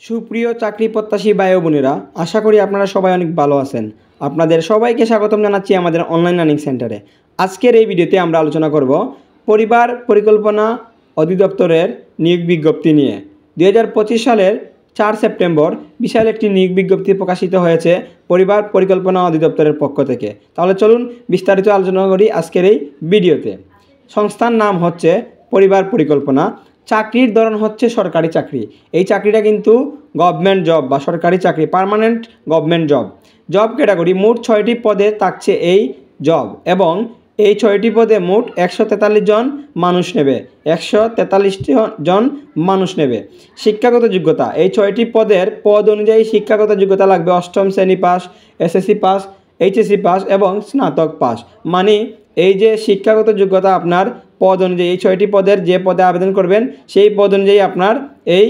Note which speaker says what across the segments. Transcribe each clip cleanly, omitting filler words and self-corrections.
Speaker 1: সুপ্রিয় চাকরি প্রত্যাশী ভাই ও বোনেরা, আশা করি আপনারা সবাই অনেক ভালো আছেন। আপনাদের সবাইকে স্বাগতম জানাচ্ছি আমাদের অনলাইন লার্নিং সেন্টারে। আজকের এই ভিডিওতে আমরা আলোচনা করব পরিবার পরিকল্পনা অধিদপ্তরের নিয়োগ বিজ্ঞপ্তি নিয়ে। 2025 সালের 4 সেপ্টেম্বর বিশাল একটি নিয়োগ বিজ্ঞপ্তি প্রকাশিত হয়েছে পরিবার পরিকল্পনা অধিদপ্তরের পক্ষ থেকে। তাহলে চলুন বিস্তারিত আলোচনা করি আজকের এই ভিডিওতে। সংস্থার নাম হচ্ছে পরিবার পরিকল্পনা। চাকরির ধরন হচ্ছে সরকারি চাকরি। এই চাকরিটা কিন্তু গভর্নমেন্ট জব বা সরকারি চাকরি, permanent government job. Job category মোট 6টি পদে থাকছে এই জব, এবং এই 6টি পদে মোট 143 জন মানুষ নেবে। 143 জন মানুষ নেবে। শিক্ষাগত যোগ্যতা, এই 6টি পদের পদ অনুযায়ী শিক্ষাগত যোগ্যতা লাগবে 8ম শ্রেণী pass, SSC pass, HSC pass এবং স্নাতক পাস। মানে এই যে শিক্ষাগত যোগ্যতা আপনার পদ অনুযায়ী, এই 6টি পদের যে পদে আবেদন করবেন সেই পদ অনুযায়ী আপনার এই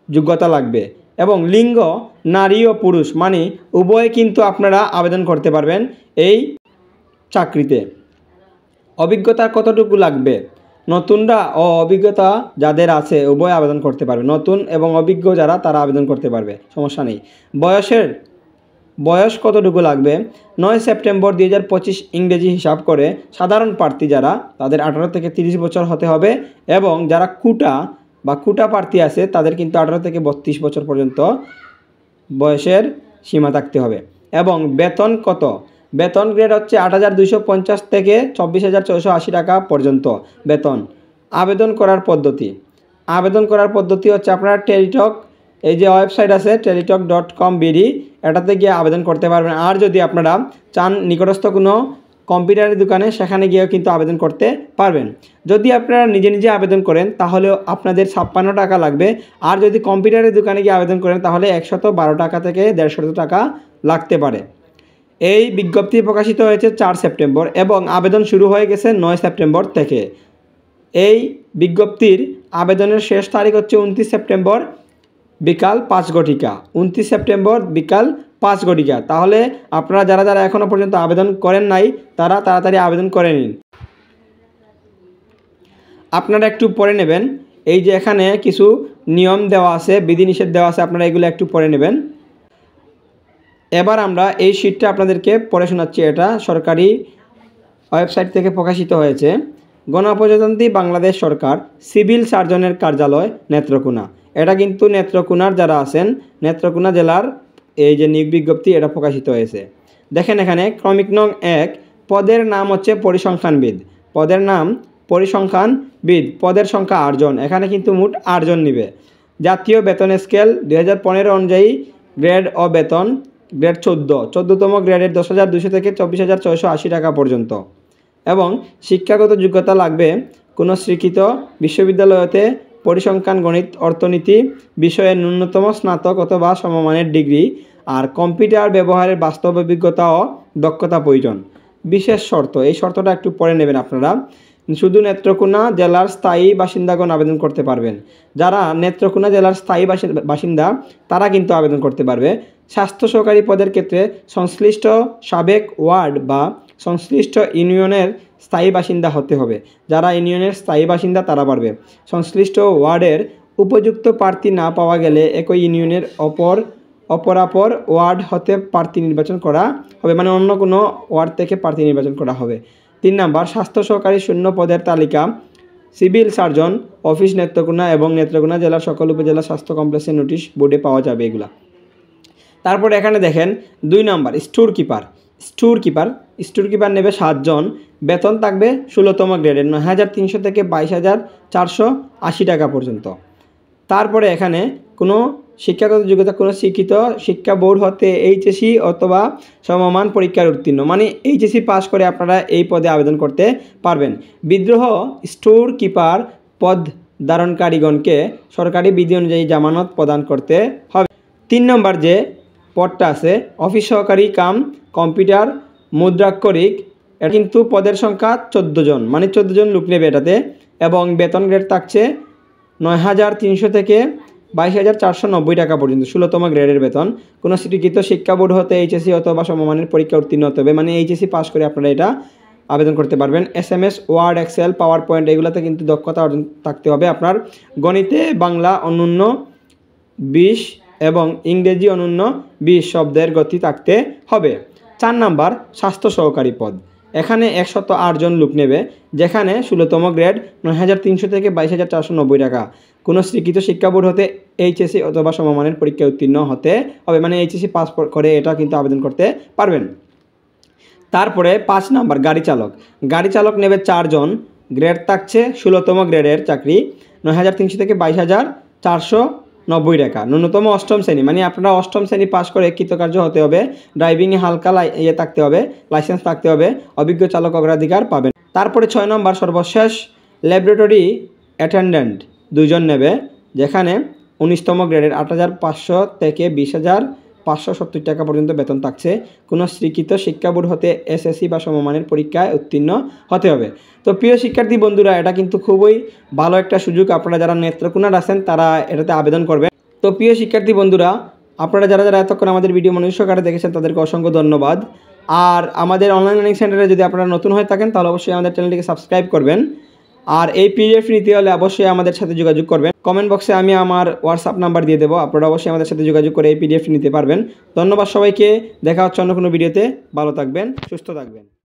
Speaker 1: যোগ্যতা লাগবে। এবং লিঙ্গ নারী ও পুরুষ, মানে উভয়ে কিন্তু আপনারা আবেদন করতে পারবেন এই চাকরিতে। অভিজ্ঞতা কতটুকু লাগবে? নতুনরা ও অভিজ্ঞতা যাদের আছে উভয় আবেদন করতে পারবে। নতুন এবং অভিজ্ঞ যারা তারা আবেদন করতে পারবে, সমস্যা নেই। বয়স কতটুকু লাগবে? 9 সেপ্টেম্বর 2025 ইংরেজি হিসাব করে সাধারণ প্রার্থী যারা, তাদের 18 থেকে 30 বছর হতে হবে, এবং যারা কোটা প্রার্থী আছে তাদের কিন্তু 18 থেকে 32 বছর পর্যন্ত বয়সের সীমা থাকতে হবে। এবং বেতন কত? বেতন গ্রেড হচ্ছে 8,250 থেকে 24,480 টাকা পর্যন্ত বেতন। আবেদন করার পদ্ধতি হচ্ছে আপনারা টেলিটক, এই যে ওয়েবসাইট আছে টেলিটক.com.bd, এটাতে গিয়ে আবেদন করতে পারবেন। আর যদি আপনারা চান নিকটস্থ কোনো কম্পিউটারের দোকানে, সেখানে গিয়েও কিন্তু আবেদন করতে পারবেন। যদি আপনারা নিজে আবেদন করেন তাহলে আপনাদের 56 টাকা লাগবে। আর যদি কম্পিউটারের দোকানে গিয়ে আবেদন করেন তাহলে 112 টাকা থেকে 150 টাকা লাগতে পারে। এই বিজ্ঞপ্তি প্রকাশিত হয়েছে 4 সেপ্টেম্বর এবং আবেদন শুরু হয়ে গেছে 9 সেপ্টেম্বর থেকে। এই বিজ্ঞপ্তির আবেদনের শেষ তারিখ হচ্ছে 29 সেপ্টেম্বর বিকাল 5 ঘটিকা। 29 সেপ্টেম্বর বিকাল 5 ঘটিকা। তাহলে আপনারা যারা এখনও পর্যন্ত আবেদন করেন নাই তারা তাড়াতাড়ি আবেদন করে নিন। আপনারা একটু পড়ে নেবেন, এই যে এখানে কিছু নিয়ম দেওয়া আছে, বিধিনিষেধ দেওয়া আছে, আপনারা এগুলো একটু পড়ে নেবেন। এবার আমরা এই শীটটা আপনাদেরকে পড়ে শোনাচ্ছি। এটা সরকারি ওয়েবসাইট থেকে প্রকাশিত হয়েছে। গণপ্রজাতন্ত্রী বাংলাদেশ সরকার সিভিল সার্জনের কার্যালয় নেত্রকোনা। এটা কিন্তু নেত্রকোনার যারা আছেন, নেত্রকোনা জেলার এই যে নিয়োগ বিজ্ঞপ্তি এটা প্রকাশিত হয়েছে। দেখেন এখানে ক্রমিক নং 1, পদের নাম হচ্ছে পরিসংখ্যানবিদ। পদের নাম পরিসংখ্যানবিদ, পদের সংখ্যা 8 জন। এখানে কিন্তু মোট 8 জন নিবে। জাতীয় বেতন স্কেল 2015 অনুযায়ী গ্রেড ও বেতন গ্রেড 14তম গ্রেডের 10,200 থেকে 24,480 টাকা পর্যন্ত। এবং শিক্ষাগত যোগ্যতা লাগবে কোনো স্বীকৃত বিশ্ববিদ্যালয়তে পরিসংখ্যান, গণিত, অর্থনীতি বিষয়ে ন্যূনতম স্নাতক অথবা সমমানের ডিগ্রি, আর কম্পিউটার ব্যবহারের বাস্তব অভিজ্ঞতা ও দক্ষতা প্রয়োজন। বিশেষ শর্ত, এই শর্তটা একটু পড়ে নেবেন আপনারা। শুধু নেত্রকোনা জেলার স্থায়ী বাসিন্দাগণ আবেদন করতে পারবেন। যারা নেত্রকোনা জেলার স্থায়ী বাসিন্দা তারা কিন্তু আবেদন করতে পারবে। স্বাস্থ্য সহকারী পদের ক্ষেত্রে সংশ্লিষ্ট সাবেক ওয়ার্ড বা সংশ্লিষ্ট ইউনিয়নের স্থায়ী বাসিন্দা হতে হবে। যারা ইউনিয়নের স্থায়ী বাসিন্দা তারা পারবে। সংশ্লিষ্ট ওয়ার্ডের উপযুক্ত প্রার্থী না পাওয়া গেলে একই ইউনিয়নের অপরাপর ওয়ার্ড হতে প্রার্থী নির্বাচন করা হবে, মানে অন্য কোনো ওয়ার্ড থেকে প্রার্থী নির্বাচন করা হবে। 3 নাম্বার, স্বাস্থ্য সহকারী শূন্য পদের তালিকা সিভিল সার্জন অফিস নেত্রকোনা এবং নেত্রকোনা জেলার সকল উপজেলা স্বাস্থ্য কমপ্লেক্সের নোটিশ বোর্ডে পাওয়া যাবে এগুলা। তারপরে এখানে দেখেন 2 নাম্বার, স্টোর কিপার নেবে 7 জন। বেতন থাকবে 16তম গ্রেডের 9,300 থেকে 22,480 টাকা পর্যন্ত। তারপরে এখানে কোনো শিক্ষাগত যোগ্যতা কোনো স্বীকৃত শিক্ষা বোর্ড হতে এইচএসসি অথবা সমমান পরীক্ষার উত্তীর্ণ, মানে এইচএসসি পাস করে আপনারা এই পদে আবেদন করতে পারবেন। বিদ্রোহ স্টোর কিপার পদ ধারণকারীগণকে সরকারি বিধি অনুযায়ী জামানত প্রদান করতে হবে। 3 নম্বর যে পদটা আছে অফিস সহকারী কাম কম্পিউটার মুদ্রাক্ষরিক, এটা কিন্তু পদের সংখ্যা 14 জন, মানে 14 জন লোক নেবে এটাতে। এবং বেতন গ্রেড থাকছে 9,300 থেকে 22,490 টাকা পর্যন্ত, 16তম গ্রেডের বেতন। কোনো স্বীকৃত শিক্ষা বোর্ড হতে এইচএসসি অথবা সমমানের পরীক্ষা উত্তীর্ণ হতে হবে, মানে এইচএসসি পাস করে আপনারা এটা আবেদন করতে পারবেন। SMS, Word, Excel, PowerPoint এগুলোতে কিন্তু দক্ষতা অর্জন থাকতে হবে আপনার। গণিতে বাংলা অনূন্য 20 এবং ইংরেজি অনূন্য 20 শব্দের গতি থাকতে হবে। 4 নাম্বার স্বাস্থ্য সহকারী পদ। এখানে 108 জন লোক নেবে, যেখানে 16তম গ্রেড 9,300 থেকে 22,490 টাকা। কোনো স্বীকৃত শিক্ষা বোর্ড হতে এইচএসসি অথবা সমমানের পরীক্ষায় উত্তীর্ণ হতে হবে, মানে এইচএসসি পাস করে এটা কিন্তু আবেদন করতে পারবেন। তারপরে 5 নাম্বার গাড়ি চালক। গাড়ি চালক নেবে 4 জন, গ্রেড থাকছে 16তম গ্রেডের চাকরি 9,300 থেকে 22,490 টাকা। ন্যূনতম 8ম শ্রেণী, মানে আপনারা 8ম শ্রেণী পাস করে কৃতকার্য হতে হবে, ড্রাইভিংয়ে হালকা থাকতে হবে, লাইসেন্স থাকতে হবে, অভিজ্ঞ চালক অগ্রাধিকার পাবেন। তারপরে 6 নম্বর সর্বশেষ ল্যাবরেটরি অ্যাটেন্ডেন্ট 2 জন নেবে, যেখানে 19তম গ্রেডের 8,500 থেকে 20,570 টাকা পর্যন্ত বেতন থাকছে। কোনো স্বীকৃত শিক্ষা বোর্ড হতে এসএসসি বা সমমানের পরীক্ষায় উত্তীর্ণ হতে হবে। তো প্রিয় শিক্ষার্থী বন্ধুরা, এটা কিন্তু খুবই ভালো একটা সুযোগ। আপনারা যারা নেত্রকোনার আছেন তারা এটাতে আবেদন করবেন। তো প্রিয় শিক্ষার্থী বন্ধুরা, আপনারা যারা যারা এতক্ষণ আমাদের ভিডিও মনোযোগ সহকারে দেখেছেন তাদেরকে অসংখ্য ধন্যবাদ। আর আমাদের অনলাইন লার্নিং সেন্টারে যদি আপনারা নতুন হয়ে থাকেন তাহলে অবশ্যই আমাদের চ্যানেলটিকে সাবস্ক্রাইব করবেন। আর এই পিডিএফ নিতে হলে অবশ্যই আমাদের সাথে যোগাযোগ করবেন। কমেন্ট বক্সে আমি আমার হোয়াটসঅ্যাপ নাম্বার দিয়ে দেবো, আপনারা অবশ্যই আমাদের সাথে যোগাযোগ করে এই পিডিএফ নিতে পারবেন। ধন্যবাদ সবাইকে, দেখা হচ্ছে অন্য কোনো ভিডিওতে। ভালো থাকবেন, সুস্থ থাকবেন।